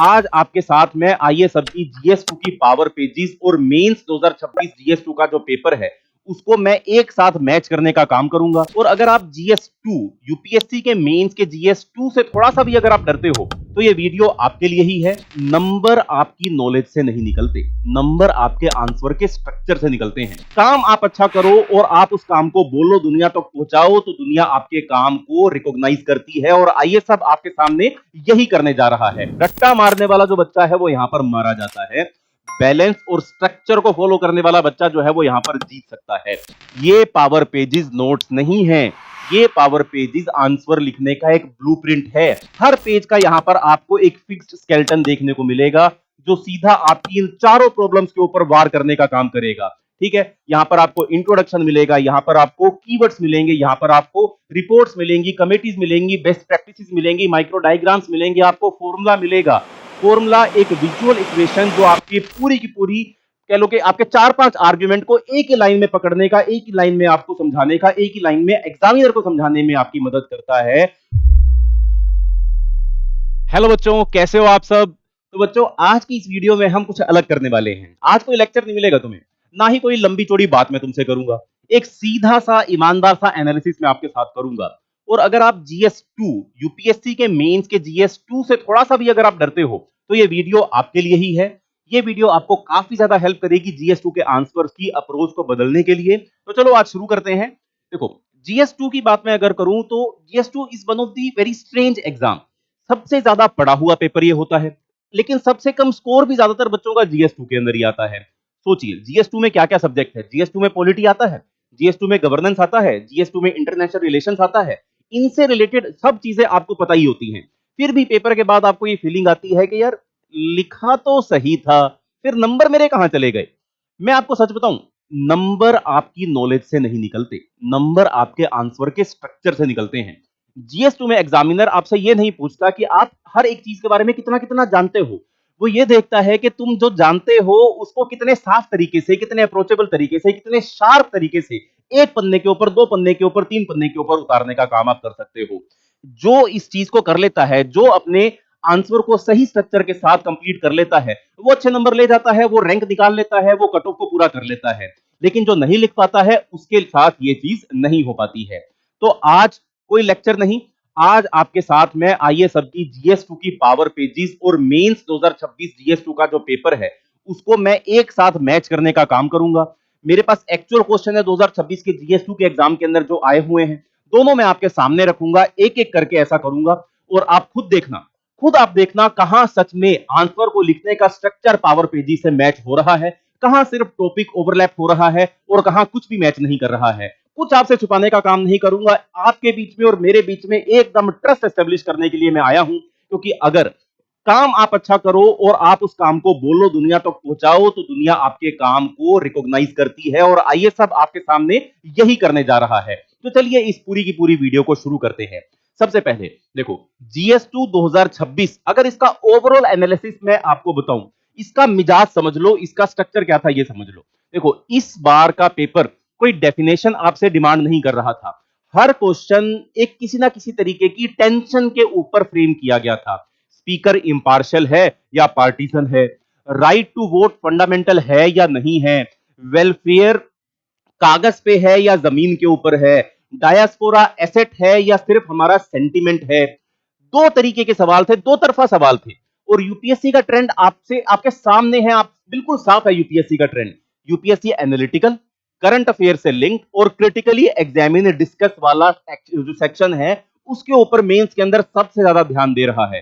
आज आपके साथ में आइए सबकी जीएस2 की पावर पेजेस और मेंस 2026 जीएस2 का जो पेपर है उसको मैं एक साथ मैच करने का काम करूंगा। और अगर आप जीएस2 यूपीएससी के मेंस के जीएस2 से थोड़ा सा भी अगर आप डरते हो तो ये वीडियो आपके लिए ही है। नंबर आपकी नॉलेज से नहीं निकलते, नंबर आपके आंसर के स्ट्रक्चर से निकलते हैं। काम आप अच्छा करो और आप उस काम को बोलो, दुनिया तक पहुंचाओ तो दुनिया आपके काम को रिकॉग्नाइज करती है। और आइए सब आपके सामने यही करने जा रहा है। रट्टा मारने वाला जो बच्चा है वो यहां पर मारा जाता है, बैलेंस और स्ट्रक्चर को फॉलो करने वाला बच्चा जो है वो यहां पर जीत सकता है। ये पावर पेजेस नोट्स नहीं है, ये पावर पेजेस आंसर लिखने का एक ब्लूप्रिंट है। हर पेज का यहां पर आपको एक फिक्स्ड स्केलेटन देखने को मिलेगा जो सीधा आपकी इन चारों प्रॉब्लम्स के ऊपर वार करने का काम करेगा। ठीक है, यहां पर आपको इंट्रोडक्शन मिलेगा, यहां पर आपको कीवर्ड्स मिलेंगे, यहां पर आपको रिपोर्ट्स मिलेंगी, कमेटीज मिलेंगी, बेस्ट प्रैक्टिसेस मिलेंगी, माइक्रो डायग्राम्स मिलेंगे, आपको फॉर्मूला मिलेगा। फॉर्मूला एक विजुअल इक्वेशन जो आपकी पूरी की पूरी कह लो कि आपके 4-5 आर्गुमेंट को एक ही लाइन में पकड़ने का, एक ही लाइन में आपको समझाने का, एक ही लाइन में एग्जामिनर को समझाने में आपकी मदद करता है। हेलो बच्चों, कैसे हो आप सब? तो बच्चों, आज की इस वीडियो में हम कुछ अलग करने वाले हैं। आज कोई लेक्चर नहीं मिलेगा तुम्हें, ना ही कोई लंबी चौड़ी बात मैं तुमसे करूंगा। एक सीधा सा ईमानदार सा एनालिसिस मैं आपके साथ करूंगा। और अगर आप जीएस2 यूपीएससी के मेंस के जीएस2 से थोड़ा सा भी अगर आप डरते हो तो ये वीडियो आपके लिए ही है। ये वीडियो आपको काफी ज्यादा हेल्प करेगी जीएस2 के आंसर्स की अप्रोच को बदलने के लिए। तो चलो आज शुरू करते हैं। देखो, जीएस2 की बात मैं अगर करूं तो GS two is one of the very strange exam. सबसे ज्यादा पढ़ा हुआ पेपर ये होता है, लेकिन सबसे कम स्कोर भी ज्यादातर बच्चों का जीएस2 के अंदर ही आता है। सोचिए, जीएस2 में क्या क्या सब्जेक्ट है। जीएस2 में पॉलिटी आता है, जीएस2 में गवर्नेंस आता है, जीएस2 में इंटरनेशनल रिलेशंस आता है। इनसे रिलेटेड सब चीजें आपको पता ही होती हैं। फिर भी पेपर के बाद आपको ये फीलिंग आती है कि यार लिखा तो सही था, फिर नंबर मेरे कहां चले गए। मैं आपको सच बताऊं, नंबर आपकी नॉलेज से नहीं निकलते, नंबर आपके आंसर के स्ट्रक्चर से निकलते हैं। जीएस2 में एग्जामिनर आपसे ये नहीं पूछता कि आप हर एक चीज के बारे में कितना कितना जानते हो। वो ये देखता है कि तुम जो जानते हो उसको कितने साफ तरीके से, कितने अप्रोचेबल तरीके से, कितने शार्प तरीके से एक पन्ने के ऊपर, दो पन्ने के ऊपर, तीन पन्ने के ऊपर उतारने का काम आप कर सकते हो। जो इस चीज को कर लेता है, जो अपने आंसर को सही स्ट्रक्चर के साथ कंप्लीट कर लेता है, वो अच्छे नंबर ले जाता है, वो रैंक निकाल लेता है, वो कट ऑफ को पूरा कर लेता है। लेकिन जो नहीं लिख पाता है उसके साथ ये चीज नहीं हो पाती है। तो आज कोई लेक्चर नहीं, आज आपके साथ में आइए सबकी जीएस2 की पावर पेजेस और मेंस 2026 जीएस2 का जो पेपर है उसको मैं एक साथ मैच करने का काम करूंगा। मेरे पास एक्चुअल क्वेश्चन है 2026 के जीएस2 के एग्जाम के अंदर जो आए हुए हैं, दोनों मैं आपके सामने रखूंगा, एक एक करके ऐसा करूंगा। और आप खुद आप देखना कहां सच में आंसर को लिखने का स्ट्रक्चर पावर पेजेस से मैच हो रहा है, कहां सिर्फ टॉपिक ओवरलैप हो रहा है और कहां कुछ भी मैच नहीं कर रहा है। कुछ आपसे छुपाने का काम नहीं करूंगा। आपके बीच में और मेरे बीच में एकदम ट्रस्ट एस्टेब्लिश करने के लिए मैं आया हूं, क्योंकि अगर काम आप अच्छा करो और आप उस काम को बोलो, दुनिया तक पहुंचाओ तो दुनिया आपके काम को रिकॉग्नाइज करती है। और आइए सब आपके सामने यही करने जा रहा है। तो चलिए इस पूरी की पूरी वीडियो को शुरू करते हैं। सबसे पहले देखो, जीएस2 2026 अगर इसका ओवरऑल एनालिसिस मैं आपको बताऊं, इसका मिजाज समझ लो, इसका स्ट्रक्चर क्या था ये समझ लो। देखो, इस बार का पेपर कोई डेफिनेशन आपसे डिमांड नहीं कर रहा था। हर क्वेश्चन एक किसी ना किसी तरीके की टेंशन के ऊपर फ्रेम किया गया था। स्पीकर इंपार्शियल है या पार्टीशन है, राइट टू वोट फंडामेंटल है या नहीं है, वेलफेयर कागज पे है या जमीन के ऊपर है, डायस्पोरा एसेट है या सिर्फ हमारा सेंटिमेंट है। दो तरीके के सवाल थे, दो तरफा सवाल थे। और यूपीएससी का ट्रेंड आपसे आपके सामने है, आप बिल्कुल साफ है यूपीएससी का trend. UPSC analytical, current affair से लिंक और क्रिटिकली एग्जामिन डिस्कस वाला जो सेक्शन है उसके ऊपर मेंस के अंदर सबसे ज्यादा ध्यान दे रहा है।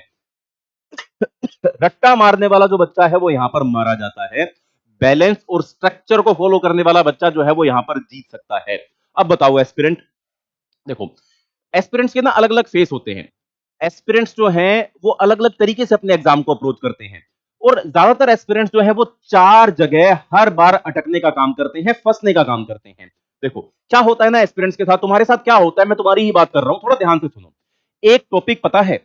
रट्टा मारने वाला जो बच्चा है वो यहां पर मारा जाता है, बैलेंस और स्ट्रक्चर को फॉलो करने वाला बच्चा जो है वो यहां पर जीत सकता है। अब बताओ एस्पिरेंट, देखो एस्पिरेंट्स के ना अलग अलग फेस होते हैं। एस्पिरेंट्स जो हैं वो अलग अलग तरीके से अपने एग्जाम को अप्रोच करते हैं। और ज्यादातर एस्पिरेंट्स जो है वो चार जगह हर बार अटकने का काम करते हैं, फंसने का काम करते हैं। देखो क्या होता है ना एस्पिरेंट्स के साथ, तुम्हारे साथ क्या होता है, मैं तुम्हारी ही बात कर रहा हूं, थोड़ा ध्यान से सुनो। एक टॉपिक पता है,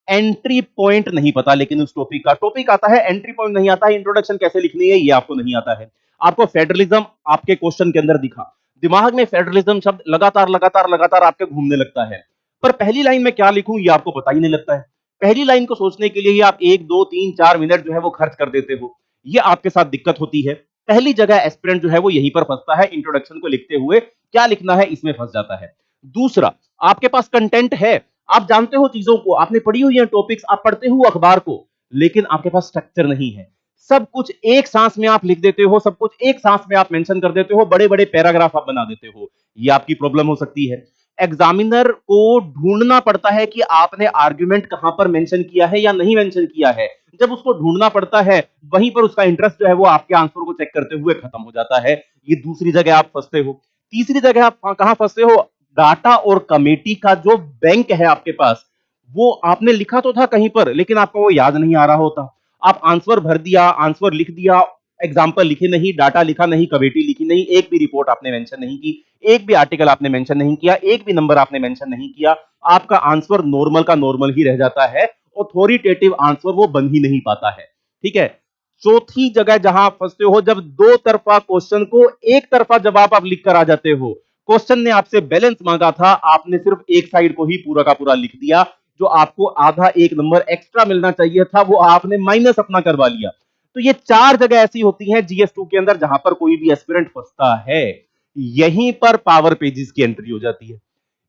एंट्री पॉइंट नहीं पता, लेकिन उस टॉपिक का टॉपिक आता है, एंट्री पॉइंट नहीं आता है, इंट्रोडक्शन कैसे लिखनी है ये आपको नहीं आता है। आपको फेडरलिज्म आपके क्वेश्चन के अंदर दिखा, दिमाग में फेडरलिज्म शब्द लगातार लगातार लगातार आपके घूमने लगता है, पर पहली लाइन में क्या लिखूं ये आपको पता ही नहीं लगता है। पहली लाइन को सोचने के लिए ही आप 1 2 3 4 मिनट जो है वो खर्च कर देते हो। ये आपके साथ दिक्कत होती है। पहली जगह एस्पिरेंट जो है वो यहीं पर फंसता है, इंट्रोडक्शन को लिखते हुए क्या लिखना है इसमें फंस जाता है। दूसरा, आपके पास कंटेंट है, आप जानते हो चीजों को, आपने पढ़ी हुई है टॉपिक्स, आप पढ़ते हो अखबार को, लेकिन आपके पास स्ट्रक्चर नहीं है। सब कुछ एक सांस में आप लिख देते हो, सब कुछ एक सांस में आप मेंशन कर देते हो, बड़े बड़े पैराग्राफ आप बना देते हो। ये आपकी प्रॉब्लम हो सकती है। एग्जामिनर को ढूंढना पड़ता है कि आपने आर्गुमेंट कहां पर मेंशन किया है या नहीं मेंशन किया है। जब उसको ढूंढना पड़ता है, वहीं पर उसका इंटरेस्ट जो है वो आपके आंसर को चेक करते हुए खत्म हो जाता है। ये दूसरी जगह आप फंसते हो। तीसरी जगह आप कहां फंसते हो? डाटा और कमेटी का जो बैंक है आपके पास, वो आपने लिखा तो था कहीं पर, लेकिन आपको वो याद नहीं आ रहा होता। आप आंसर भर दिया, आंसर लिख दिया, एग्जाम्पल लिखे नहीं, डाटा लिखा नहीं, कमेटी लिखी नहीं, एक भी रिपोर्ट आपने मेंशन नहीं की, एक भी आर्टिकल आपने मेंशन नहीं किया, एक भी नंबर आपने मेंशन नहीं किया। आपका आंसर नॉर्मल का नॉर्मल ही रह जाता है, ऑथोरिटेटिव आंसर वो बन ही नहीं पाता है। ठीक है। चौथी जगह जहां आप फंसते हो, जब दो तरफा क्वेश्चन को एक तरफा जवाब आप लिख कर आ जाते हो। क्वेश्चन ने आपसे बैलेंस मांगा था, आपने सिर्फ एक साइड को ही पूरा का पूरा लिख दिया। जो आपको आधा एक नंबर एक्स्ट्रा मिलना चाहिए था, वो आपने माइनस अपना करवा लिया। तो ये चार जगह ऐसी होती हैं जीएस 2 के अंदर जहां पर कोई भी एस्पिरेंट फंसता है। यहीं पर पावर पेजेस की एंट्री हो जाती है।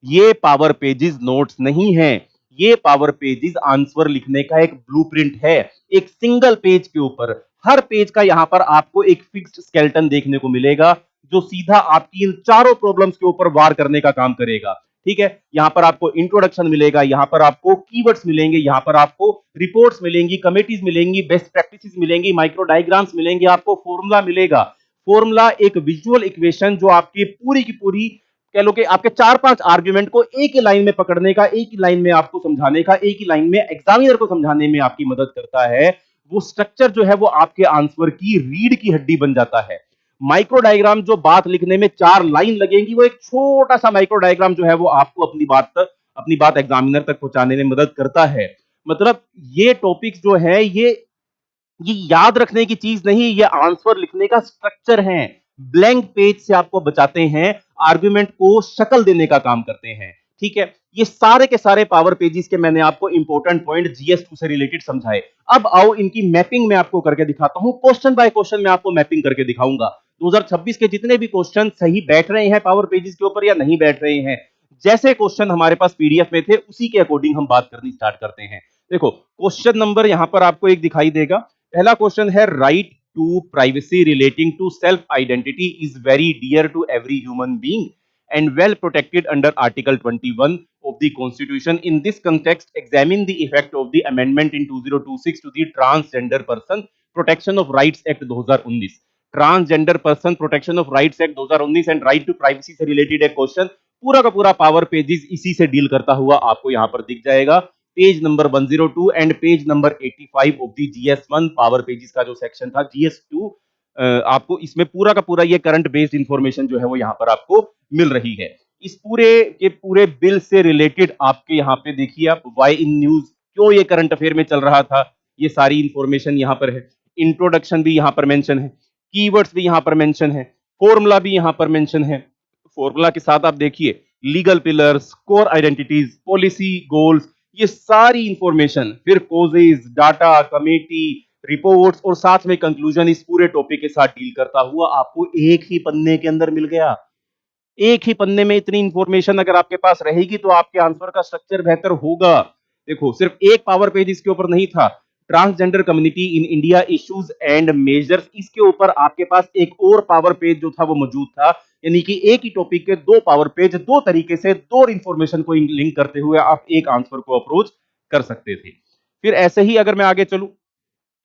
ये पावर पेजेस नोट्स नहीं है, ये पावर पेजेस आंसर लिखने का एक ब्लूप्रिंट है। एक सिंगल पेज के ऊपर, हर पेज का यहां पर आपको एक फिक्स्ड स्केलेटन देखने को मिलेगा, जो सीधा आपकी इन चारों प्रॉब्लम्स के ऊपर वार करने का काम करेगा। ठीक है। यहां पर आपको इंट्रोडक्शन मिलेगा, यहां पर आपको कीवर्ड्स मिलेंगे, यहां पर आपको रिपोर्ट्स मिलेंगी, कमेटीज मिलेंगी, बेस्ट प्रैक्टिसेस मिलेंगी, माइक्रो डायग्राम्स मिलेंगे, आपको फॉर्मूला मिलेगा। फॉर्मूला एक विजुअल इक्वेशन जो आपकी पूरी की पूरी, कह लो कि आपके 4 5 आर्ग्यूमेंट को एक ही लाइन में पकड़ने का, एक ही लाइन में आपको समझाने का, एक ही लाइन में एग्जामिनर को समझाने में आपकी मदद करता है। वो स्ट्रक्चर जो है वो आपके आंसर की रीढ़ की हड्डी बन जाता है। माइक्रो डायग्राम जो बात लिखने में 4 लाइन लगेंगी, वो एक छोटा सा माइक्रो डायग्राम जो है वो आपको अपनी बात एग्जामिनर तक पहुंचाने में मदद करता है। मतलब ये टॉपिक्स जो है, ये याद रखने की चीज नहीं, ये आंसर लिखने का स्ट्रक्चर है। ब्लैंक पेज से आपको बचाते हैं, आर्गुमेंट को शक्ल देने का काम करते हैं। ठीक है। ये सारे के सारे पावर पेजेस के मैंने आपको इंपॉर्टेंट पॉइंट जीएस 2 से रिलेटेड समझाए। अब आओ इनकी मैपिंग मैं आपको करके दिखाता हूं, क्वेश्चन बाय क्वेश्चन मैं आपको मैपिंग करके दिखाऊंगा। 2026 के जितने भी क्वेश्चन सही बैठ रहे हैं पावर पेजेस के ऊपर या नहीं बैठ रहे हैं, जैसे क्वेश्चन हमारे पास पीडीएफ में थे उसी के अकॉर्डिंग हम बात करनी स्टार्ट करते हैं। देखो, क्वेश्चन नंबर यहां पर आपको एक दिखाई देगा। पहला क्वेश्चन है, right to privacy relating to self identity is very dear to every human being and well protected under Article 21 of the Constitution. In this context, examine the effect of the amendment in 2026 to the Transgender Person Protection of Rights Act 2019. Transgender Person Protection of Rights Act 2019 and Right to Privacy से related एक question, पूरा का पूरा power pages इसी से deal करता हुआ आपको यहां पर दिख जाएगा। Page number 102 and page number 85 of the GS 1 power pages का जो सेक्शन था, जीएस 2 आपको इसमें पूरा का पूरा ये करंट बेस्ड इंफॉर्मेशन जो है वो यहां पर आपको मिल रही है। इस पूरे के पूरे बिल से रिलेटेड आपके यहां पे देखिए आप, वाई इन न्यूज, क्यों ये करंट अफेयर में चल रहा था, ये सारी इंफॉर्मेशन यहां पर है। इंट्रोडक्शन भी यहां पर मेंशन है, कीवर्ड्स भी यहां पर मेंशन है, फॉर्मूला भी यहां पर मेंशन है। फॉर्मूला के साथ आप देखिए legal pillars, core identities, policy goals, ये सारी इंफॉर्मेशन, फिर कोजेज, डाटा, कमेटी, रिपोर्ट्स और साथ में कंक्लूजन, इस पूरे टॉपिक के साथ डील करता हुआ आपको एक ही पन्ने के अंदर मिल गया। एक ही पन्ने में इतनी इंफॉर्मेशन अगर आपके पास रहेगी तो आपके आंसर का स्ट्रक्चर बेहतर होगा। देखो, सिर्फ एक पावर पेज इसके ऊपर नहीं था, transgender community in India issues and measures, इसके ऊपर आपके पास एक और पावर पेज जो था वो मौजूद था। यानी कि एक ही टॉपिक के 2 पावर पेज, 2 तरीके से 2 इंफॉर्मेशन को लिंक करते हुए आप एक आंसर को अप्रोच कर सकते थे। फिर ऐसे ही अगर मैं आगे चलूं,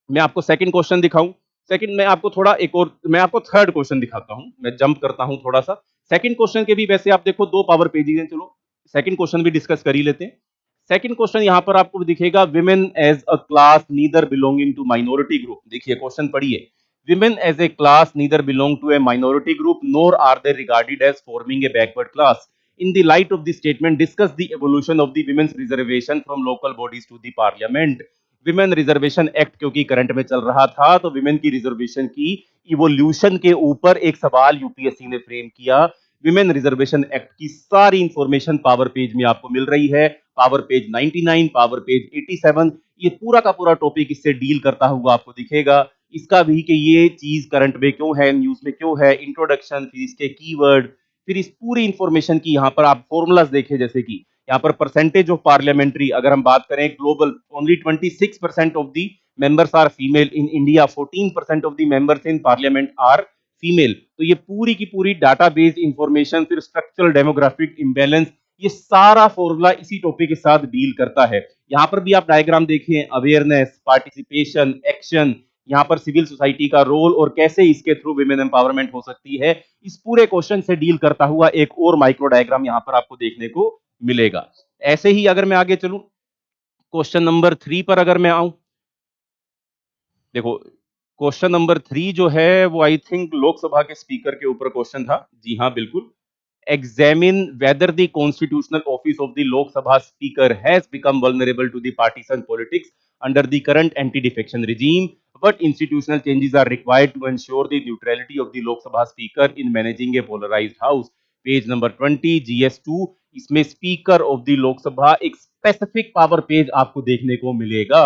मैं आपको सेकंड क्वेश्चन दिखाऊं। सेकंड में आपको थोड़ा एक और, मैं आपको थर्ड क्वेश्चन दिखाता हूं, मैं जंप करता हूं थोड़ा सा। सेकंड क्वेश्चन के भी वैसे आप देखो 2 पावर पेजेस हैं, चलो सेकंड क्वेश्चन भी डिस्कस कर ही लेते हैं। सेकंड क्वेश्चन यहां पर आपको दिखेगा, women as a class neither belonging to minority group. देखिए क्वेश्चन पढ़िए, women as a class neither belong to a minority group nor are they regarded as forming a backward class. In the light of the statement, discuss the evolution of the women's reservation from local bodies to the parliament. Women reservation act क्योंकि current में चल रहा था, तो women की reservation की evolution के ऊपर एक सवाल यूपीएससी ने फ्रेम किया। विमेन रिजर्वेशन एक्ट की सारी इंफॉर्मेशन पावर पेज में आपको मिल रही है। पावर पेज 99, पावर पेज 87, ये पूरा का पूरा टॉपिक इससे डील करता हुआ आपको दिखेगा। इसका भी कि ये चीज करंट में क्यों है, न्यूज में क्यों है, इंट्रोडक्शन, फिर इसके कीवर्ड, फिर इस पूरी इंफॉर्मेशन की यहाँ पर आप फॉर्मूलाज देखें, जैसे कि यहाँ पर परसेंटेज ऑफ पार्लियामेंट्री, अगर हम बात करें global, only 26% of the members are female in India, 14% of the members in parliament are female. तो ये पूरी की पूरी डाटाबेस इंफॉर्मेशन, फिर स्ट्रक्चरल डेमोग्राफिक इम्बैलेंस, ये सारा फॉर्मूला इसी टॉपिक के साथ डील करता है। यहाँ पर भी आप डायग्राम देखिए, अवेयरनेस, पार्टिसिपेशन, एक्शन, यहाँ पर सिविल सोसाइटी का रोल और कैसे इसके थ्रू विमेन एम्पावरमेंट हो सकती है, इस पूरे क्वेश्चन से डील करता हुआ एक और माइक्रो डायग्राम यहाँ पर आपको देखने को मिलेगा। ऐसे ही अगर मैं आगे चलूं, क्वेश्चन नंबर 3 पर अगर मैं आऊं, देखो क्वेश्चन नंबर 3 जो है वो आई थिंक लोकसभा के स्पीकर के ऊपर क्वेश्चन था। जी हाँ, बिल्कुल। Examine whether the constitutional office of the Lok Sabha Speaker has become vulnerable to the partisan politics under the current anti-defection regime. What institutional changes are required to ensure the neutrality of the Lok Sabha Speaker in managing a polarized house? Page number 20 GS2, इसमें speaker of the Lok Sabha एक specific power page आपको देखने को मिलेगा।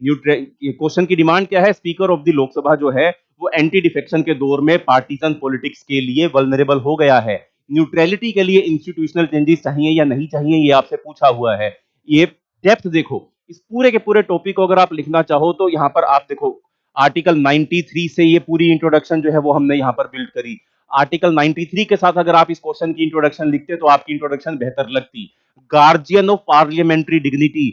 Question की demand क्या है? Speaker of the Lok Sabha जो है वो एंटी डिफेक्शन के दौर में पार्टीजन पॉलिटिक्स के लिए वल्नरेबल हो गया है। न्यूट्रलिटी के लिए इंस्टीट्यूशनल चेंजेस चाहिए या नहीं चाहिए, ये आपसे पूछा हुआ है। ये डेप्थ देखो, इस पूरे के पूरे टॉपिक को अगर आप लिखना चाहो तो यहाँ पर आप देखो, आर्टिकल 93 से ये पूरी इंट्रोडक्शन जो है वो हमने यहाँ पर बिल्ड करी। आर्टिकल 93 के साथ अगर आप इस क्वेश्चन की इंट्रोडक्शन लिखते तो आपकी इंट्रोडक्शन बेहतर लगती। गार्जियन ऑफ पार्लियामेंट्री डिग्निटी,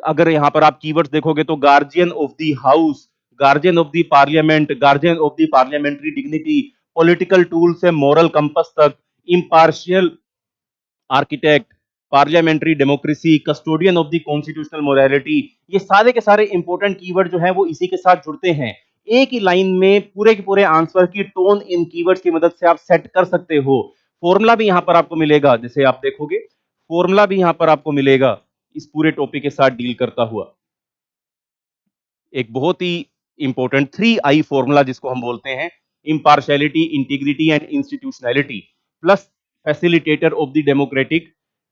अगर यहां पर आप कीवर्ड्स देखोगे तो guardian of the house, guardian of the parliament, guardian of the parliamentary dignity, political tool से मॉरल कंपस तक, impartial architect, parliamentary democracy, custodian of the constitutional morality, ये सारे के सारे इंपॉर्टेंट कीवर्ड जो है वो इसी के साथ जुड़ते हैं। एक ही लाइन में पूरे के पूरे आंसर की टोन इन कीवर्ड्स की मदद से आप सेट कर सकते हो। फॉर्मूला भी यहां पर आपको मिलेगा, जैसे आप देखोगे फॉर्मूला भी यहां पर आपको मिलेगा इस पूरे टॉपिक के साथ डील करता हुआ। एक बहुत ही इंपॉर्टेंट 3I फॉर्मूला जिसको हम बोलते हैं, impartiality, integrity and institutionality plus facilitator of the democratic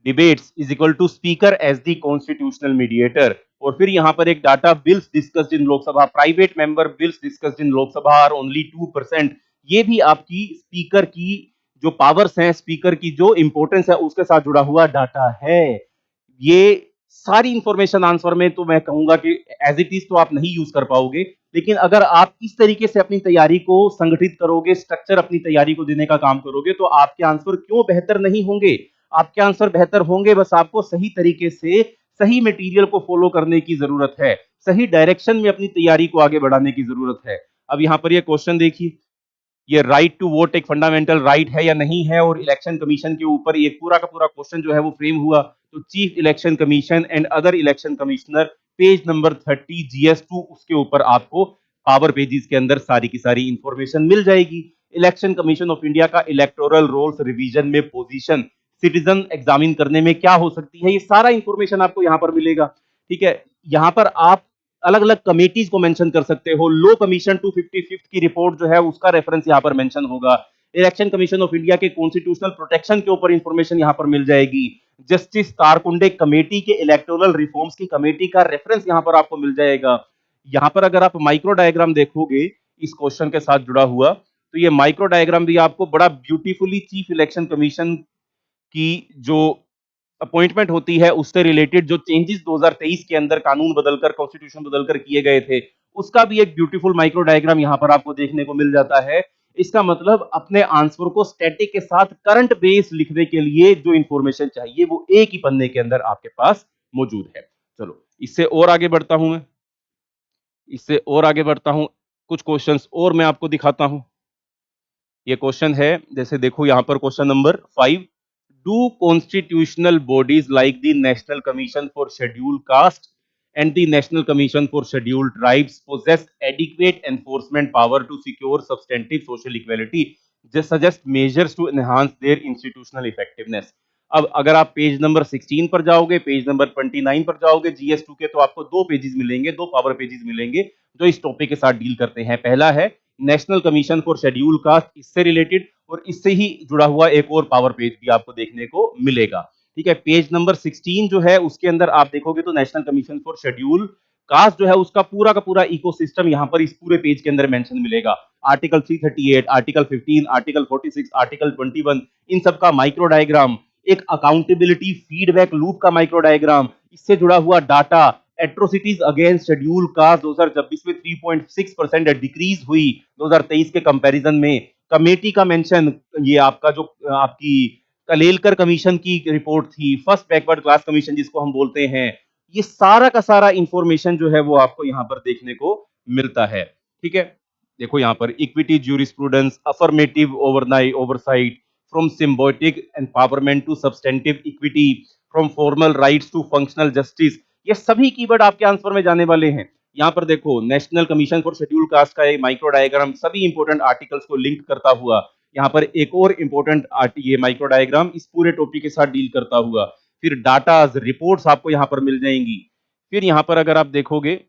debates is equal to speaker as the constitutional mediator. और फिर यहां पर एक data, bills discussed in Lok Sabha, private member bills discussed in Lok Sabha are only 2%। ये भी आपकी स्पीकर की जो पावर्स हैं, स्पीकर की जो इंपॉर्टेंस है उसके साथ जुड़ा हुआ डाटा है। ये सारी इंफॉर्मेशन आंसर में तो मैं कहूंगा कि एज इट इज तो आप नहीं यूज कर पाओगे, लेकिन अगर आप इस तरीके से अपनी तैयारी को संगठित करोगे, स्ट्रक्चर अपनी तैयारी को देने का काम करोगे, तो आपके आंसर क्यों बेहतर नहीं होंगे? आपके आंसर बेहतर होंगे, बस आपको सही तरीके से सही मटेरियल को फॉलो करने की जरूरत है, सही डायरेक्शन में अपनी तैयारी को आगे बढ़ाने की जरूरत है। अब यहां पर ये क्वेश्चन देखिए, ये राइट टू वोट एक फंडामेंटल राइट है या नहीं है, और इलेक्शन कमीशन के ऊपर एक पूरा का पूरा क्वेश्चन जो है वो फ्रेम हुआ। तो chief election commission and other election commissioner, page number 30 GS2, उसके ऊपर आपको पावर पेजेस के अंदर सारी की सारी इंफॉर्मेशन मिल जाएगी। इलेक्शन कमीशन ऑफ इंडिया का इलेक्टोरल रोल्स रिवीजन में पोजीशन, सिटीजन एग्जामिन करने में क्या हो सकती है, ये सारा इंफॉर्मेशन आपको यहां पर मिलेगा। ठीक है, यहां पर आप अलग अलग कमेटीज को मेंशन कर सकते हो। लो कमीशन 255 की रिपोर्ट जो है उसका रेफरेंस यहां पर मेंशन होगा। इलेक्शन कमीशन ऑफ इंडिया के कॉन्स्टिट्यूशनल प्रोटेक्शन के ऊपर इंफॉर्मेशन यहां पर मिल जाएगी। जस्टिस तारकुंडे कमेटी के इलेक्टोरल रिफॉर्म्स की कमेटी का रेफरेंस यहां पर आपको मिल जाएगा। यहां पर अगर आप माइक्रो डायग्राम देखोगे इस क्वेश्चन के साथ जुड़ा हुआ, तो ये माइक्रो डायग्राम भी आपको बड़ा ब्यूटीफुली चीफ इलेक्शन कमीशन की जो अपॉइंटमेंट होती है उससे रिलेटेड जो चेंजेस 2023 के अंदर कानून बदलकर, कॉन्स्टिट्यूशन बदलकर किए गए थे, उसका भी एक ब्यूटीफुल माइक्रो डायग्राम यहां पर आपको देखने को मिल जाता है। इसका मतलब अपने आंसर को स्टैटिक के साथ करंट बेस लिखने के लिए जो इंफॉर्मेशन चाहिए वो एक ही पन्ने के अंदर आपके पास मौजूद है। चलो इससे और आगे बढ़ता हूं मैं, इससे और आगे बढ़ता हूं, कुछ क्वेश्चंस और मैं आपको दिखाता हूं। ये क्वेश्चन है, जैसे देखो यहां पर question number 5, do constitutional bodies like the National Commission for Scheduled Caste and the National Commission for Scheduled Tribes possess adequate enforcement power to secure substantive social equality? Just suggest measures to enhance their institutional effectiveness. अब अगर आप page number 16 पर जाओगे, page number 29 पर जाओगे GS2 के, तो आपको दो पेजेस मिलेंगे, दो पावर पेजेस मिलेंगे जो इस टॉपिक के साथ डील करते हैं। पहला है national commission for schedule caste, इससे रिलेटेड, और इससे ही जुड़ा हुआ एक और पावर पेज भी आपको देखने को मिलेगा। ठीक है, पेज नंबर 16 जो है उसके अंदर आप देखोगे तो national commission for schedule caste जो है उसका पूरा का पूरा इकोसिस्टम यहां पर इस पूरे पेज के अंदर मेंशन मिलेगा। आर्टिकल 338, आर्टिकल 15, आर्टिकल 46, आर्टिकल 21, इन सब का माइक्रो डायग्राम, एक अकाउंटेबिलिटी फीडबैक लूप का माइक्रो डायग्राम, इससे जुड़ा हुआ data, atrocities against schedule caste 2026 में 3.6% डिक्रीज हुई 2023 के कंपैरिजन में। कमेटी का मेंशन, ये आपका जो आपकी कलेलकर कमीशन की रिपोर्ट थी, फर्स्ट बैकवर्ड क्लास कमीशन जिसको हम बोलते हैं, ये सारा का सारा इंफॉर्मेशन जो है वो आपको यहां पर देखने को मिलता है। ठीक है, देखो यहां पर equity jurisprudence, affirmative oversight, from symbolic empowerment to substantive equity, from formal rights to functional justice, ये सभी कीवर्ड आपके आंसर में जाने वाले हैं। यहां पर देखो national commission for schedule caste का एक माइक्रो डायग्राम सभी इंपॉर्टेंट आर्टिकल्स को लिंक करता हुआ, यहाँ पर एक और इंपॉर्टेंट ये माइक्रो डायग्राम इस पूरे टॉपिक के साथ डील करता हुआ, फिर डाटाज रिपोर्ट्स आपको यहाँ पर मिल जाएंगी। फिर यहाँ पर अगर आप देखोगे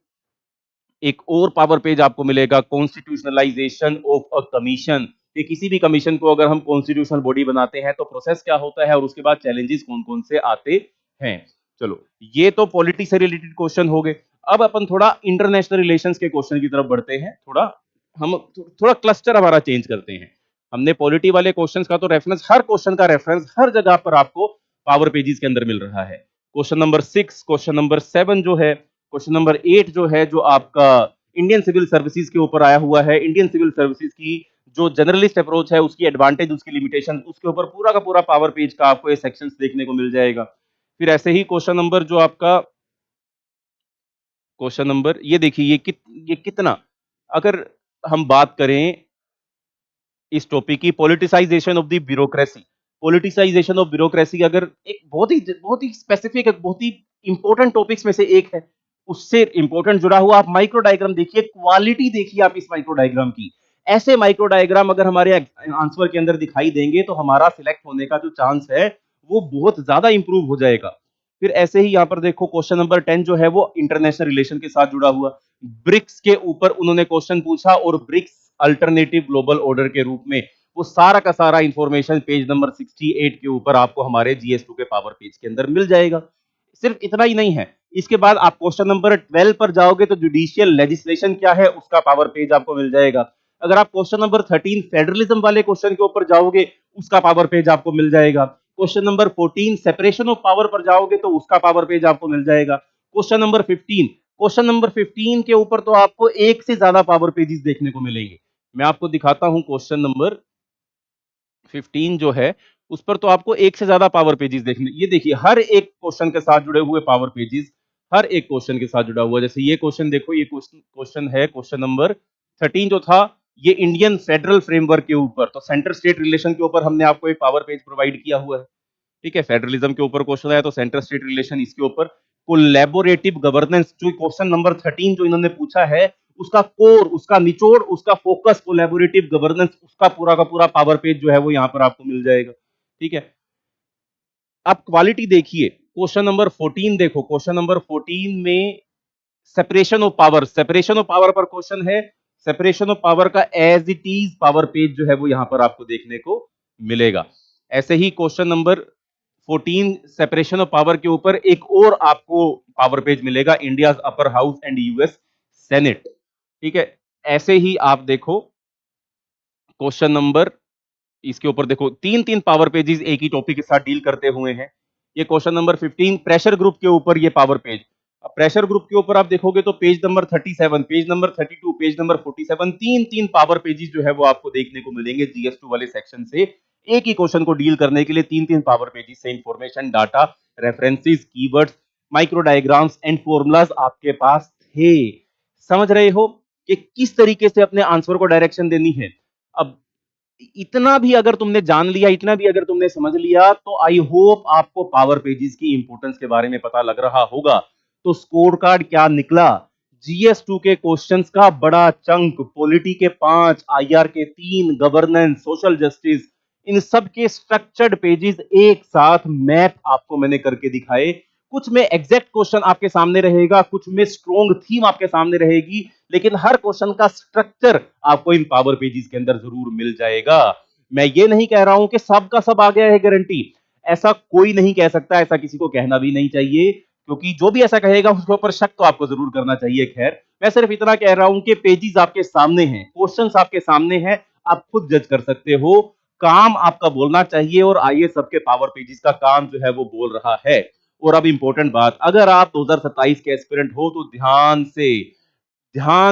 एक और पावर पेज आपको मिलेगा, कॉन्स्टिट्यूशनलाइजेशन ऑफ अ कमीशन, कि किसी भी कमीशन को अगर हम कॉन्स्टिट्यूशनल बॉडी बनाते हैं तो प्रोसेस क्या होता है और उसके बाद चैलेंजेस कौन कौन से आते हैं। चलो, ये तो पॉलिटी से रिलेटेड क्वेश्चन हो गए। अब अपन थोड़ा इंटरनेशनल रिलेशंस के क्वेश्चन की तरफ बढ़ते हैं। थोड़ा क्लस्टर हमारा चेंज करते हैं। हमने पॉलिटी वाले क्वेश्चंस का तो रेफरेंस, हर क्वेश्चन का रेफरेंस हर जगह पर आपको पावर पेजेस के अंदर मिल रहा है। क्वेश्चन नंबर 6, क्वेश्चन नंबर 7 जो है, क्वेश्चन नंबर 8 जो है, जो आपका इंडियन सिविल सर्विसेज के ऊपर आया हुआ है, इंडियन सिविल सर्विसेज की जो जनरलिस्ट अप्रोच है, उसकी एडवांटेज, उसकी लिमिटेशन, उसके ऊपर पूरा का पूरा पावर पेज का आपको ये सेक्शंस देखने को मिल जाएगा। फिर ऐसे ही क्वेश्चन नंबर जो आपका क्वेश्चन नंबर, ये देखिए ये कितना, अगर हम बात करें इस टॉपिक की, politicisation of the bureaucracy, politicisation of bureaucracy अगर एक बहुत ही स्पेसिफिक, बहुत ही इंपॉर्टेंट टॉपिक्स में से एक है, उससे इंपॉर्टेंट जुड़ा हुआ आप माइक्रो डायग्राम देखिए, क्वालिटी देखिए आप इस माइक्रो डायग्राम की। ऐसे माइक्रो डायग्राम अगर हमारे आंसर के अंदर दिखाई देंगे तो हमारा सिलेक्ट होने का जो चांस है वो बहुत ज्यादा इंप्रूव हो जाएगा। फिर ऐसे ही यहां पर देखो क्वेश्चन नंबर 10 जो है वो इंटरनेशनल रिलेशन के साथ जुड़ा हुआ, ब्रिक्स के ऊपर उन्होंने क्वेश्चन पूछा और ब्रिक्स अल्टरनेटिव ग्लोबल ऑर्डर के रूप में, वो सारा का सारा इंफॉर्मेशन पेज नंबर 68 के ऊपर आपको हमारे जीएस2 के पावर पेज के अंदर मिल जाएगा। सिर्फ इतना ही नहीं है, इसके बाद आप क्वेश्चन नंबर 12 पर जाओगे तो जुडिशियल लेजिस्लेशन क्या है उसका पावर पेज आपको मिल जाएगा। अगर आप क्वेश्चन नंबर 13 फेडरलिज्म वाले क्वेश्चन के ऊपर जाओगे, उसका पावर पेज आपको मिल जाएगा। Question number 14 separation of power पर जाओगे तो उसका पावर पेज आपको मिल जाएगा। क्वेश्चन नंबर 15 के ऊपर तो आपको एक से ज्यादा पावर पेजेस देखने को मिलेंगे। मैं आपको दिखाता हूं क्वेश्चन नंबर 15 जो है उस पर तो आपको एक से ज्यादा पावर पेजेस देखने, ये देखिए हर एक क्वेश्चन के साथ जुड़े हुए पावर पेजेस, हर एक क्वेश्चन के साथ जुड़ा हुआ। जैसे ये क्वेश्चन देखो, ये क्वेश्चन है क्वेश्चन नंबर 13 जो था, ये इंडियन फेडरल फ्रेमवर्क के ऊपर, तो सेंटर स्टेट रिलेशन के ऊपर हमने आपको एक पावर पेज प्रोवाइड किया हुआ है। ठीक है, फेडरलिज्म के ऊपर क्वेश्चन है तो सेंटर स्टेट रिलेशन, इसके ऊपर कोलैबोरेटिव गवर्नेंस, जो क्वेश्चन नंबर 13 जो इन्होंने पूछा है, उसका कोर, उसका निचोड़, उसका फोकस कोलैबोरेटिव गवर्नेंस, उसका पूरा का पूरा पावर पेज जो है वो यहां पर आपको मिल जाएगा। ठीक है, आप क्वालिटी देखिए, क्वेश्चन नंबर 14 देखो, क्वेश्चन नंबर 14 में सेपरेशन ऑफ पावर पर क्वेश्चन है, सेपरेशन ऑफ पावर का as it is power page जो है वो यहां पर आपको देखने को मिलेगा। ऐसे ही question number 14 separation of power के ऊपर एक और आपको पावर पेज मिलेगा, India upper house and US senate. ठीक है, ऐसे ही आप देखो क्वेश्चन नंबर, इसके ऊपर देखो तीन तीन पावर पेजेस एक ही टॉपिक के साथ डील करते हुए हैं। ये क्वेश्चन नंबर 15 प्रेशर ग्रुप के ऊपर ये पावर पेज, अब प्रेशर ग्रुप के ऊपर आप देखोगे तो page number 37, page number 32, page number 47, तीन तीन पावर पेजेस जो है वो आपको देखने को मिलेंगे जीएस2 वाले सेक्शन से। एक ही क्वेश्चन को डील करने के लिए तीन तीन पावर पेजेस से information, data, references, keywords, micro diagrams and formulas आपके पास थे। समझ रहे हो कि किस तरीके से अपने आंसर को डायरेक्शन देनी है। अब इतना भी अगर तुमने जान लिया, इतना भी अगर तुमने समझ लिया, तो आई होप आपको पावर पेजेस की इंपॉर्टेंस के बारे में पता लग रहा होगा। तो स्कोर कार्ड क्या निकला, जीएस2 के क्वेश्चंस का बड़ा चंक, पॉलिटी के 5, आईआर के 3, गवर्नेंस, सोशल जस्टिस, इन सब के स्ट्रक्चर्ड पेजेस एक साथ मैप आपको मैंने करके दिखाए। कुछ में एग्जैक्ट क्वेश्चन आपके सामने रहेगा, कुछ में स्ट्रॉन्ग थीम आपके सामने रहेगी, लेकिन हर क्वेश्चन का स्ट्रक्चर आपको इन पावर पेजेस के अंदर जरूर मिल जाएगा। मैं ये नहीं कह रहा हूं कि सब का सब आ गया है गारंटी, ऐसा कोई नहीं कह सकता, ऐसा किसी को कहना भी नहीं चाहिए, क्योंकि जो भी ऐसा कहेगा उसके ऊपर शक तो आपको जरूर करना चाहिए। खैर, मैं सिर्फ इतना कह रहा हूं कि पेजेस आपके सामने हैं, क्वेश्चंस आपके सामने हैं, आप खुद जज कर सकते हो। काम आपका बोलना चाहिए और आइए सबके पावर पेजेस का काम जो है वो बोल रहा है। और अब इंपॉर्टेंट बात, अगर आप 2027 के एस्पिरेंट हो तो ध्यान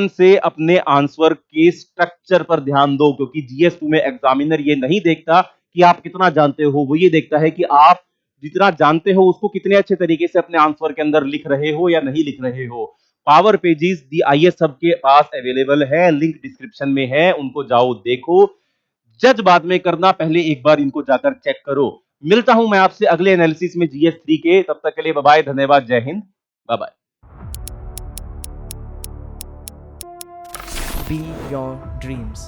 से अपने आंसर के स्ट्रक्चर पर ध्यान दो, क्योंकि जीएस2 में एग्जामिनर ये नहीं देखता कि आप कितना जानते हो, वो ये देखता है कि आप जितना जानते हो उसको कितने अच्छे तरीके से अपने आंसर के अंदर लिख रहे हो या नहीं लिख रहे हो। पावर पेजेस दी आईएएस सबके पास अवेलेबल है, लिंक डिस्क्रिप्शन में है, उनको जाओ देखो। जज बाद में करना, पहले एक बार इनको जाकर चेक करो। मिलता हूं मैं आपसे अगले एनालिसिस में जीएस3 के, तब तक के लिए बाय बाय, धन्यवाद, जय Hind, bye bye. Be your dreams.